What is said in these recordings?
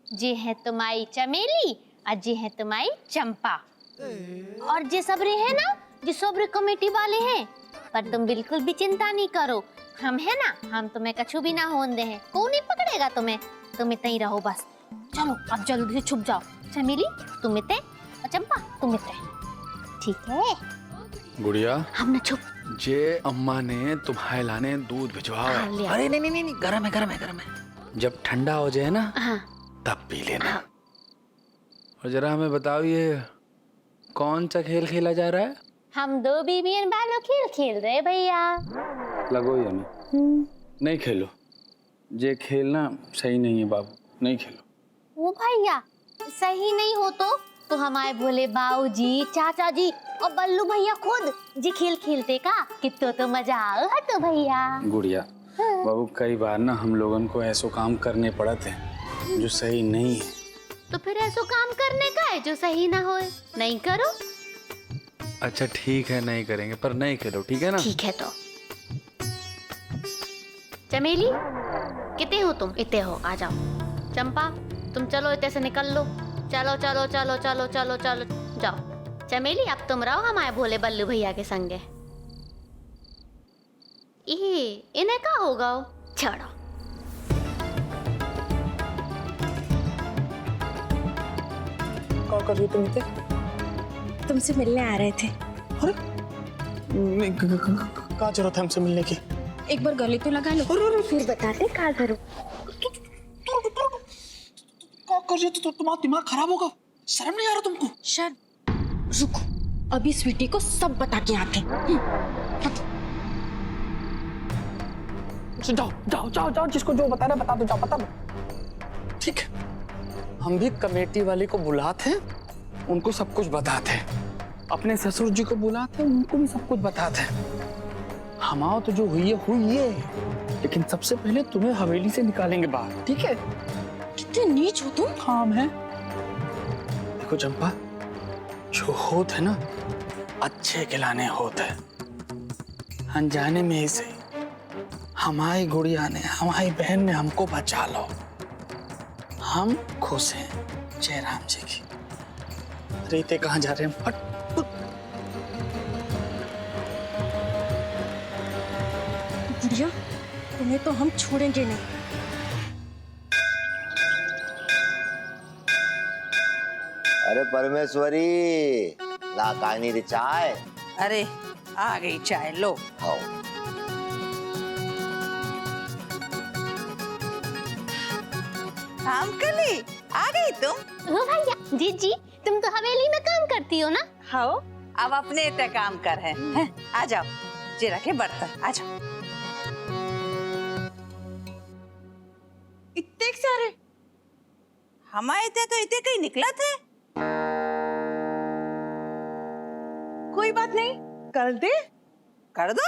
जे है तुम्हारी चमेली और जे है तुम्हारी चंपा। और जे सबरे है ना, जे सबरे कमेटी वाले हैं, पर तुम बिल्कुल भी चिंता नहीं करो, हम है ना, हम तुम्हें कछु भी ना होने दे हैं, कौन नहीं पकड़ेगा तुम्हें, तुम इतना ही रहो बस। चलो अब जल्दी से छुप जाओ, चमेली तुम इतने और चंपा तुम इतने, ठीक है? गुड़िया हम न छुप। जे अम्मा ने तुम्हारे लाने दूध भिजवा। अरे नहीं नहीं नहीं, गरम है गरम है गरम है, जब ठंडा हो जाए ना तब पी लेना। और जरा हमें बताओ ये कौन सा खेल खेला जा रहा है? हम दो बीबियन वालों खेल रहे भैया। लगो या नहीं खेलो, ये खेलना सही नहीं है बाबू, नहीं खेलो। वो भैया सही नहीं हो तो हमारे भोले बाबूजी, चाचा जी और बल्लू भैया खुद जी खेल खेलते का, कितना तो मजा आ तो भैया। गुड़िया बाबू कई बार ना हम लोगों को ऐसो काम करने पड़ते हैं जो सही नहीं है। तो फिर ऐसो काम करने का है जो सही ना हो, नहीं करो। अच्छा ठीक है नहीं करेंगे, पर नहीं खेलो, ठीक है ना? ठीक है। तो चमेली कितने हो तुम? इतने हो, आ जाओ। चंपा तुम चलो, इतने से निकल लो, चलो चलो चलो चलो चलो चलो जाओ। चमेली अब तुम रहो हमारे भोले बल्लू भैया के संगे। इन्हें क्या होगा? छोड़ो। क्या कर रही हो तुम इतने? तुमसे मिलने आ रहे थे। अरे कहाँ जरूरत है हमसे मिलने की? एक बार गले तो लगा लो, फिर बताते क्या करो। क्या कर रही हो? तो तुम्हारा दिमाग खराब होगा, शर्म नहीं आ रहा तुमको? शर्म? रुको, अभी स्वीटी को सब बता के आते हैं। जाओ जाओ जाओ जाओ, जिसको जो बताना बता दो, जाओ बता दो। ठीक है, हम भी कमेटी वाले को बुलाते हैं, उनको सब कुछ बताते हैं, अपने ससुर जी को बुलाते हैं, उनको भी सब कुछ बताते हैं। हमारा तो जो हुई है, लेकिन सबसे पहले तुम्हें हवेली से निकालेंगे बाहर, ठीक है? कितने नीच हो तुम। काम है। देखो चंपा, जो होत है ना, अच्छे खिलाने होते हैं। अनजाने में ही सही, हमारी गुड़िया ने, हमारी बहन ने हमको बचा लो, हम खुश हैं। जय राम जी की। रीते कहाँ जा रहे हैं? हट। गुड़िया तुम्हें तो हम छोड़ेंगे नहीं। अरे परमेश्वरी, ला कानी दी चाय। अरे आ गई चाय, लो। आओ। रामकली आ गई तुम? वो भैया जी तुम तो हवेली में काम करती हो ना? हाँ, अब अपने इतने काम कर हैं। आ जाओ, जे रखे बर्तन, आ जाओ। इतने सारे हमारे तो इतने कहीं निकला थे। कोई बात नहीं, कर दे, कर दो।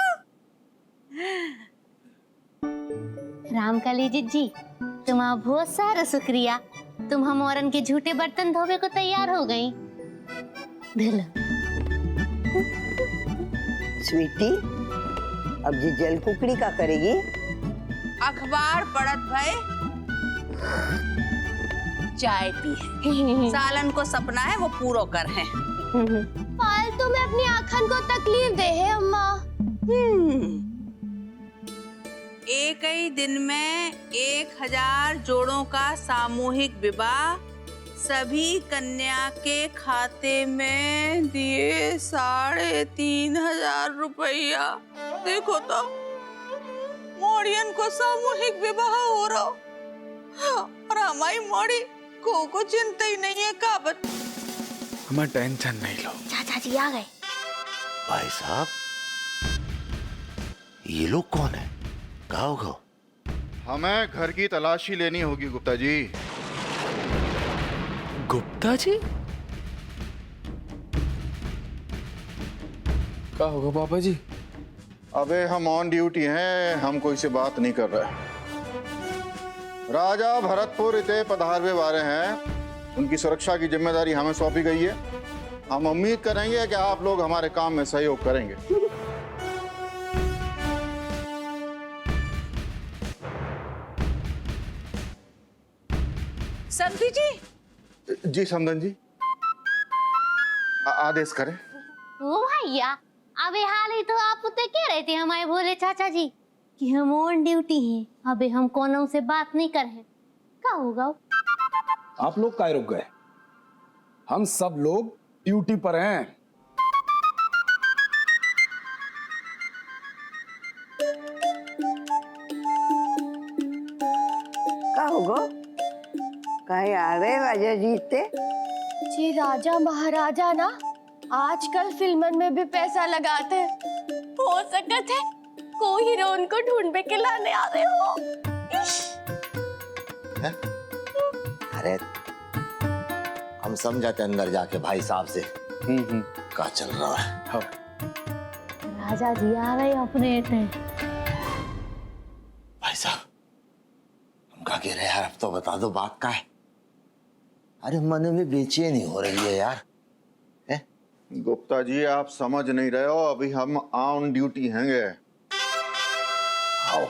रामकली जी तुम्हारा बहुत सारा शुक्रिया, तुम हम औरन के झूठे बर्तन धोवे को तैयार हो गई। धुलो। स्वीटी, अब जी जल कुकड़ी का करेगी? अखबार पढ़त भाई, चाय पी। सालन को सपना है वो पूरा कर है। फालतू में अपनी आँखन को तकलीफ दे है अम्मा। एक ही दिन में 1000 जोड़ों का सामूहिक विवाह, सभी कन्या के खाते में दिए 3500 रुपया। देखो तो मोड़ियन को सामूहिक विवाह हो रहा, और हमारी मोड़ी को चिंता ही नहीं है। काबत हमें टेंशन नहीं लो। चाचा जी आ गए। भाई साहब, ये लोग कौन है? कहाँ होगा? हमें घर की तलाशी लेनी होगी गुप्ता जी। गुप्ता जी? क्या होगा पापा जी? अबे हम ऑन ड्यूटी हैं, हम कोई से बात नहीं कर रहे। राजा भरतपुर इतने पधारवे वाले हैं, उनकी सुरक्षा की जिम्मेदारी हमें सौंपी गई है। हम उम्मीद करेंगे कि आप लोग हमारे काम में सहयोग करेंगे। जी। जी समधन जी, आदेश करें। ओ भैया, अबे हाल ही तो आप उते कह रहे थे हमारे भोले चाचा जी कि हम ऑन ड्यूटी हैं, अबे हम कोनो से बात नहीं कर हैं। क्या होगा? आप लोग काहे रुक गए? हम सब लोग ड्यूटी पर हैं। का होगो? काहे आ रहे राजा जीते? जी राजा महाराजा ना आजकल फिल्मन में भी पैसा लगाते हैं। हो सकत है कोई हीरोइन को ढूंढ के लाने आ रहे हो। अरे हम समझाते अंदर जाके भाई साहब से क्या चल रहा है। राजा जी आ रहे अपने थे। भाई साहब हम क्या कह रहे हैं यार, अब तो बता दो बात का है। अरे मन में बेचैनी हो रही है यार। गुप्ता जी आप समझ नहीं रहे हो, अभी हम ऑन ड्यूटी हैंगे। आओ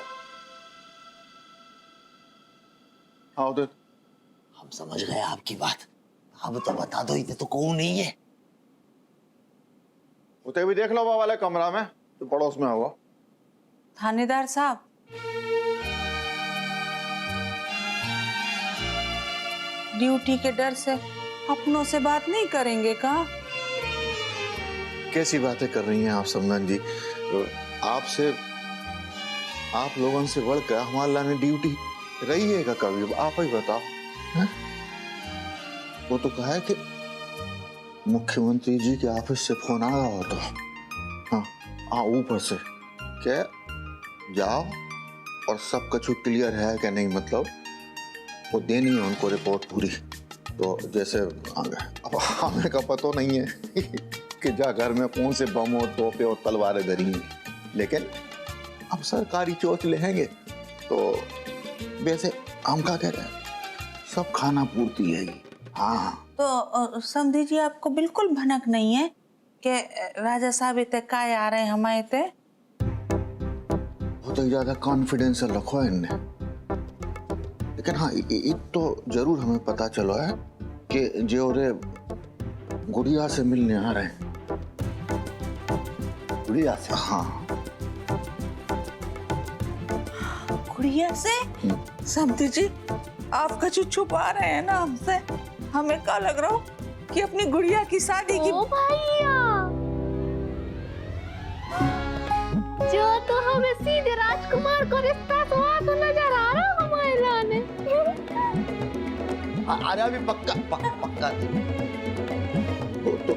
आओ तो हम समझ गए आपकी बात, अब तो बता दो, इतने तो कौन नहीं है। उते भी देख लो वो वाले कमरा में तो पड़ोस में होगा। थानेदार साहब, ड्यूटी के डर से अपनों से बात नहीं करेंगे का? कैसी बातें कर रही हैं आप समधन जी? आपसे, आप लोगों से बढ़कर हमारे लाने ड्यूटी रही है का कभी? आप ही बताओ। है? वो तो कहा है कि मुख्यमंत्री जी के ऑफिस से फोन आया हो तो हाँ ऊपर से क्या जाओ और सब कुछ क्लियर है क्या नहीं, मतलब वो देनी है उनको रिपोर्ट पूरी। तो जैसे अब हमें का पता नहीं है कि जा घर में कौन से बम और तोपे और तलवारें धरी हैं, लेकिन अब सरकारी चोट लेंगे तो वैसे हम क्या कह रहे हैं, सब खाना पूर्ति है ये। हाँ तो समझी जी आपको बिल्कुल भनक नहीं है कि राजा साहब इतने काय आ रहे हैं हमारे ते? बहुत ही ज्यादा कॉन्फिडेंस रखो है इनने, लेकिन हाँ एक तो जरूर हमें पता चलो है कि जो रे गुड़िया से मिलने आ रहे हैं। गुड़िया से? हाँ गुड़िया से? समझी जी आप कुछ छुपा रहे हैं ना हमसे? हमें क्या लग रहा हो कि अपनी गुड़िया की शादी की। ओ भैया, जो तो हमें सीधे राजकुमार को रिश्ता तो तो नजर आ रहा हमारे लाने। अरे अभी पक्का पक्का तो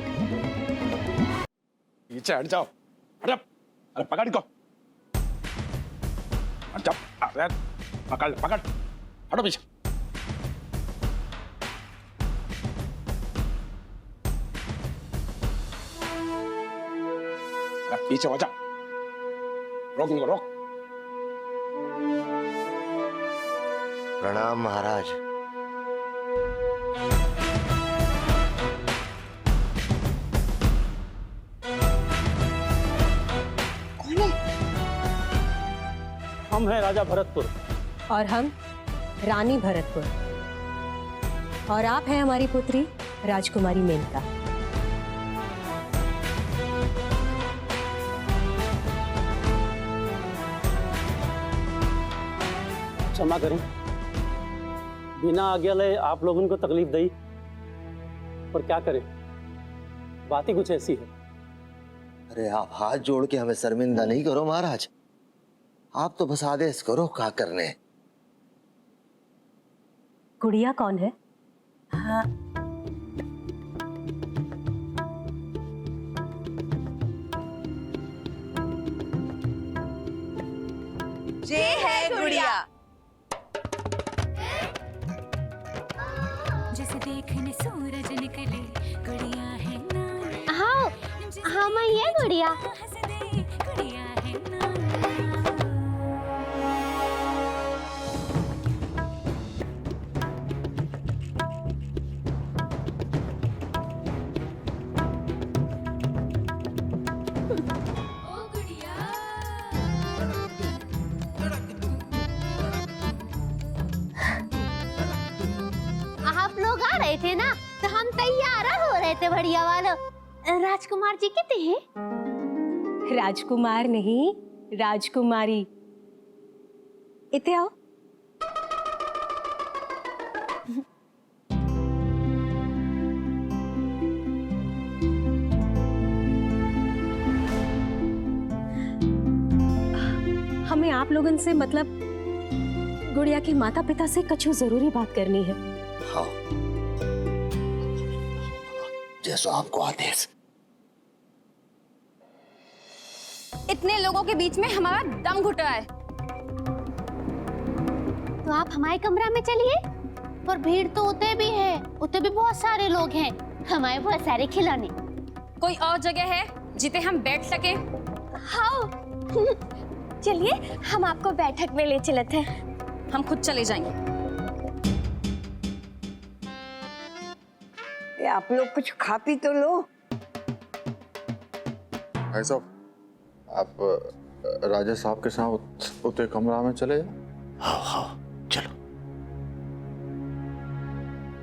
पीछे हट जाओ। अरे अरे पकड़ को, हट जाओ। अरे पकड़ पकड़, हटो पीछे। अरे पीछे हो जाओ, रोक इनको, रोक। प्रणाम महाराज। हम हैं राजा भरतपुर। और हम रानी भरतपुर। और आप हैं हमारी पुत्री राजकुमारी मेनका। क्षमा करें, बिना आज्ञा ले आप लोगों को तकलीफ दी, पर क्या करें, बात ही कुछ ऐसी है। अरे आप हाथ जोड़ के हमें शर्मिंदा नहीं करो महाराज, आप तो बस आदेश करो क्या करने। गुड़िया कौन है? हाँ ये है गुड़िया। जैसे देखने सूरज निकले, गुड़िया है ना। हाँ हाँ मैं ये गुड़िया। गुड़िया है ना। आप तो हम तैयार हो रहे थे बढ़िया वाला। राजकुमार जी कितने हैं? राजकुमार नहीं, राजकुमारी। इते आओ। हमें आप लोगन से मतलब गुड़िया के माता पिता से कछु जरूरी बात करनी है। हाँ, जैसा आपको आदेश। इतने लोगों के बीच में हमारा दम घुटा है। तो आप हमारे कमरा में चलिए। पर भीड़ तो उते भी है, उते भी बहुत सारे लोग हैं, हमारे बहुत सारे खिलौने। कोई और जगह है जिते हम बैठ सके? हाँ चलिए, हम आपको बैठक में ले चलते हैं। हम खुद चले जाएंगे। आप लोग कुछ खा पी तो लो। भाई साहब, आप राजा साहब के साथ उते कमरा में चले जाओ। हाँ हाँ, चलो।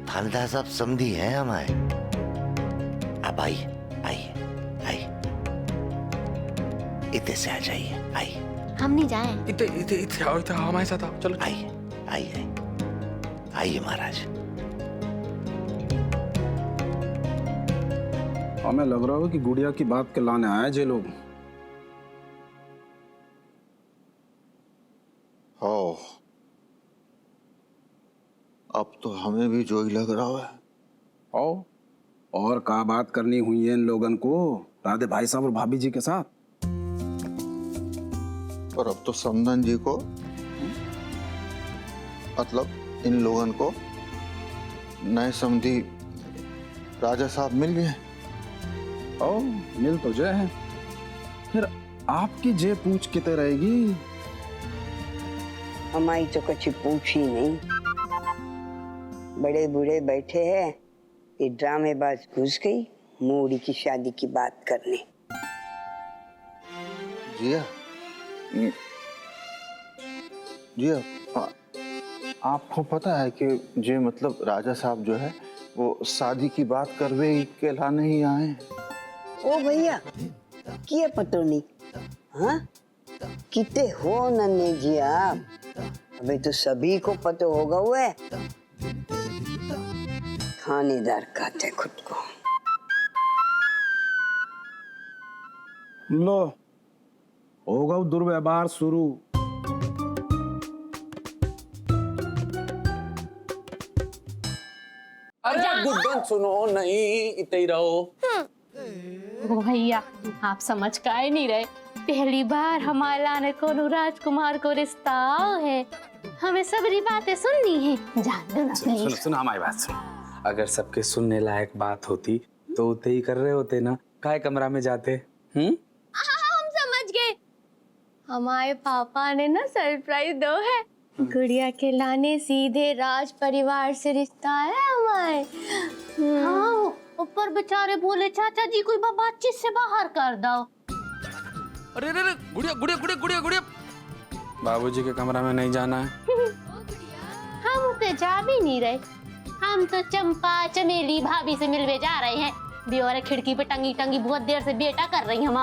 थानेदार साहब समझी हैं हमारे। अब आइए आइए आइए, इतने से आ जाइए, आइए। हम नहीं जाएं। इते आओ, हमारे साथ आओ, चलो। आइए आइए आइए महाराज। हमें लग रहा है कि गुड़िया की बात के लाने आए जे लोग। हाँ, अब तो हमें भी जो ही लग रहा है। आओ, और का बात करनी हुई है इन लोगन को राधे भाई साहब और भाभी जी के साथ। पर अब तो समदन जी को, मतलब इन लोगन को नए समधी राजा साहब मिल गए। ओ, मिल तो जय है, फिर आपकी जे पूछ किते रहेगी? हमारी तो कुछ पूछ ही नहीं। बड़े बूढ़े बैठे हैं, ये ड्रामेबाज घुस गई मोड़ी की शादी की बात करने। जिया, जिया, आपको पता है कि जे मतलब राजा साहब जो है वो शादी की बात करवे ही के लाने ही आए हैं। ओ भैया, किए पतो नहीं? हाँ, किते हो नन्हे जी आप? अबे तो सभी को पता होगा हुआ। थानेदार कहते खुद को। लो, होगा दुर्व्यवहार शुरू। अरे गुड्डन सुनो, नहीं इते ही रहो। भैया, आप समझ का ही नहीं रहे। पहली बार हमारे लाने को राजकुमार को रिश्ता है। हमें सबरी बातें सुननी है। जान दो ना। सुनो हमारी बात सुनो। अगर सबके सुनने लायक बात होती तो उते ही कर रहे होते ना, काहे कमरा में जाते? हम समझ गए। हमारे पापा ने ना सरप्राइज दो है। गुड़िया के लाने सीधे राज परिवार से रिश्ता है हमारे। हाँ, ऊपर बेचारे बोले चाचा जी कोई बातचीत से बाहर कर दो। अरे गुड़िया गुड़िया गुड़िया गुड़िया गुड़िया, बाबूजी के कमरा में नहीं जाना है। हम तो जा भी नहीं रहे। हम तो चंपा चमेली भाभी से मिलवे जा रहे हैं। दियोरे खिड़की पे टंगी टंगी बहुत देर से बेटा कर रही हम।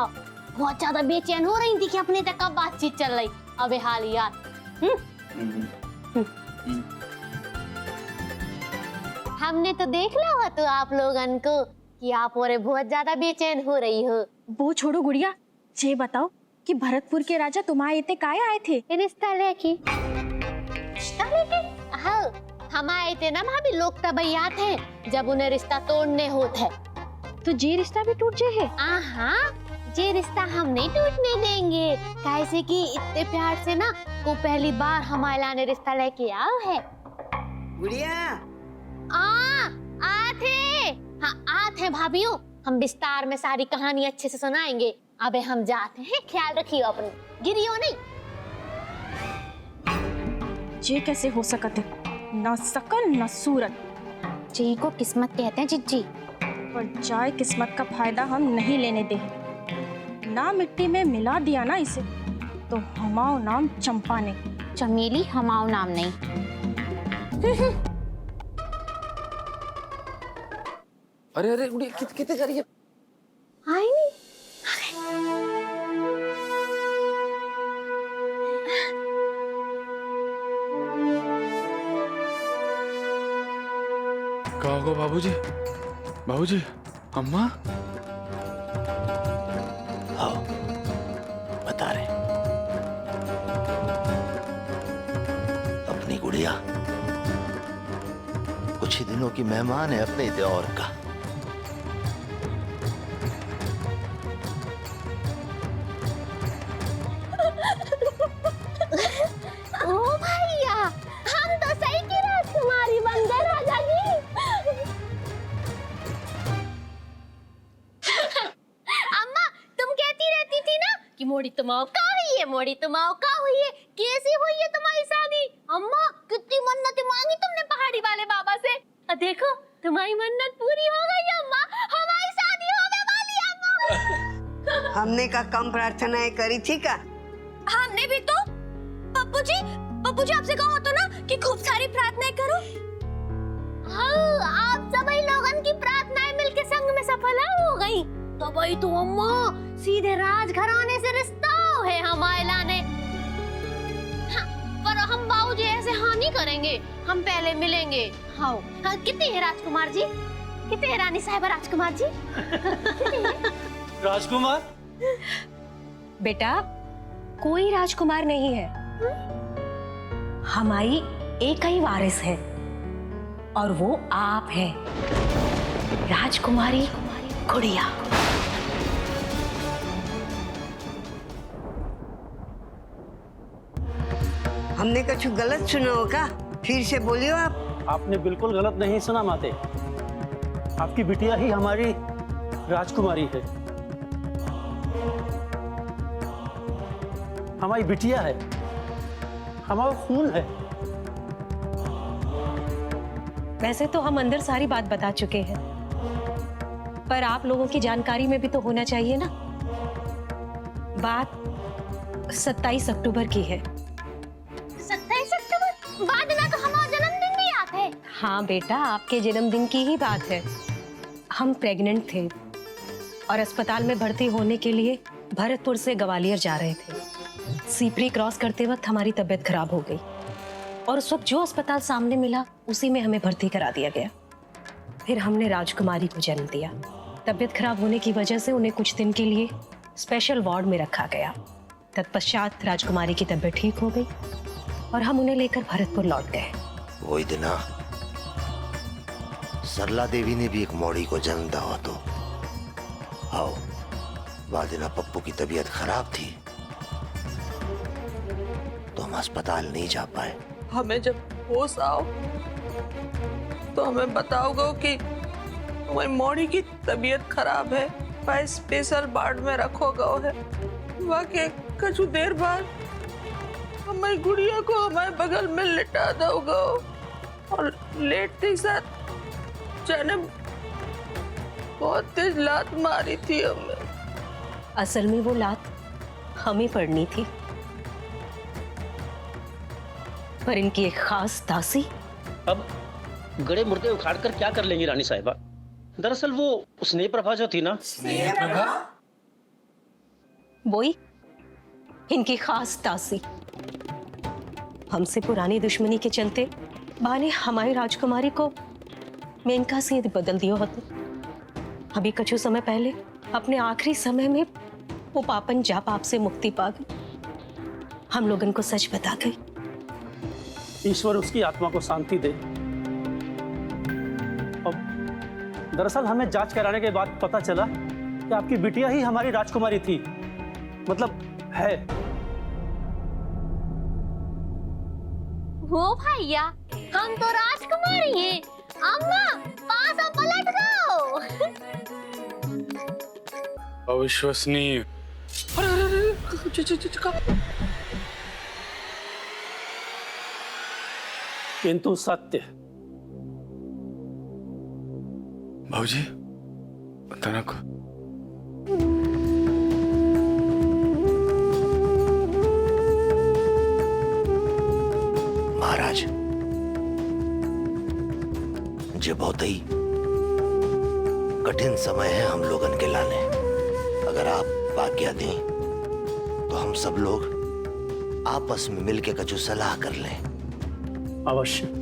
बहुत ज्यादा बेचैन हो रही थी कि अपने तक कब बातचीत चल रही। अबे हाल यार। हमने तो देख लिया हुआ तो आप लोगन को कि आप और बहुत ज्यादा बेचैन हो रही हो। वो छोड़ो गुड़िया, ये बताओ कि भरतपुर के राजा तुम्हारे इतने काहे आए थे? रिश्ता लेके। रिश्ता लेके? हाँ, हम आए थे ना भाभी। लोग तब आते हैं जब उन्हें रिश्ता तोड़ने होते है। तो ये रिश्ता भी टूट जाए है? हाँ, ये रिश्ता हम नहीं टूटने देंगे। कैसे कि इतने प्यार से ना को पहली बार हमारे लाने रिश्ता लेके आओ है। गुड़िया, आते। हाँ, आते हैं भाभीओ। हम विस्तार में सारी कहानी अच्छे से सुनाएंगे। अबे हम जाते हैं, ख्याल रखियो अपनी, गिरियो नहीं। ये कैसे हो सकते? न शकल न सूरत। जी को किस्मत कहते हैं जिज्जी। पर जाए किस्मत का फायदा हम नहीं लेने दे। ना मिट्टी में मिला दिया ना इसे, तो हमाओ नाम चंपा ने। चमेली हमाओ नाम नहीं। अरे अरे गुड़िया कितने जा रही है? आई नहीं। क्या होगा बाबूजी? बाबूजी, अम्मा? हाँ, बता रहे। अपनी गुड़िया कुछ ही दिनों की मेहमान है अपने देवर का। ओ भैया, हम तो सही की राजकुमारी बन गए राजा जी। अम्मा, तुम कहती रहती थी ना कि मोड़ी तुम्हारा का हुई है, मोड़ी तुम्हारा का हुई है। कैसी हुई है तुम्हारी शादी? अम्मा, कितनी मन्नतें मांगी तुमने पहाड़ी वाले बाबा से। देखो, तुम्हारी मन्नत पूरी हो गई अम्मा, हमारी शादी होने वाली है अम्मा। हमने का कम प्रार्थनाएं करी थी का? हमने भी तो। पप्पू जी आपसे कहा तो ना कि खूब सारी प्रार्थनाएं करो। हाँ, आप सभी लोगन की प्रार्थनाएं मिलके संग में सफल हो गई। तो भाई तो अम्मा सीधे राजघराने से रिश्ता है हमारे लाने। हाँ, पर हम बाबूजी ऐसे हाँ नहीं करेंगे, हम पहले मिलेंगे। हाँ, कितने हैं राजकुमार जी? कितने हैं रानी साहिबा राजकुमार जी? राजकुमार? बेटा, कोई राजकुमार नहीं है। हमारी एक ही वारिस है और वो आप हैं, राजकुमारी गुड़िया। हमने कुछ गलत सुना होगा, फिर से बोलियो आप। आपने बिल्कुल गलत नहीं सुना माते। आपकी बिटिया ही हमारी राजकुमारी है, हमारी बिटिया है, हमारा खून है। वैसे तो हम अंदर सारी बात बता चुके हैं, पर आप लोगों की जानकारी में भी तो होना चाहिए ना। बात 27 अक्टूबर की है। 27 अक्टूबर? बाद में तो हमारा जन्मदिन भी याद है। हाँ बेटा, आपके जन्मदिन की ही बात है। हम प्रेग्नेंट थे और अस्पताल में भर्ती होने के लिए भरतपुर से ग्वालियर जा रहे थे। सीपरी क्रॉस करते वक्त हमारी तबीयत खराब हो गई और उस वक्त जो अस्पताल सामने मिला उसी में हमें भर्ती करा दिया गया। फिर हमने राजकुमारी को जन्म दिया। तबीयत खराब होने की वजह से उन्हें कुछ दिन के लिए स्पेशल वार्ड में रखा गया। तत्पश्चात राजकुमारी की तबीयत ठीक हो गई और हम उन्हें लेकर भरतपुर लौट गए। वही दिन सरला देवी ने भी एक मौड़ी को जन्म दिया तो आओ वादिना पप्पू की तबीयत खराब थी तो हम अस्पताल नहीं जा पाए। हमें जब होश आओ तो हमें बताओगे कि तुम्हारी मौड़ी की तबीयत खराब है, वह स्पेशल वार्ड में रखो गो है। वाकई कुछ देर बाद हमारी गुड़िया को हमारे बगल में लिटा दोगे और लेटते साथ जाने बहुत तेज लात मारी थी हमें। असल में वो लात हमें पड़नी थी, पर इनकी एक खास दासी। अब गड़े मुर्दे उखाड़ कर क्या कर लेंगी रानी साहिबा? दरअसल वो स्नेह प्रभा जो थी ना, वही इनकी खास दासी हमसे पुरानी दुश्मनी के चलते बहाने हमारी राजकुमारी को मेनका से बदल दिया होता। अभी कुछ समय पहले अपने आखिरी समय में वो पापन जाप आपसे मुक्ति पा गई, हम लोग इनको सच बता गई। ईश्वर उसकी आत्मा को शांति दे। अब दरअसल हमें जांच कराने के बाद पता चला कि आपकी बिटिया ही हमारी राजकुमारी थी, मतलब है। वो भैया, हम तो राजकुमारी हैं। अम्मा, पास अब पलट गओ। अविश्वसनीय। किंतु सत्य। बाबूजी, तनक महाराज, जे बहुत ही कठिन समय है हम लोगन के लाने। अगर आप आज्ञा दें तो हम सब लोग आपस में मिलके कछु सलाह कर लें। अवश्य।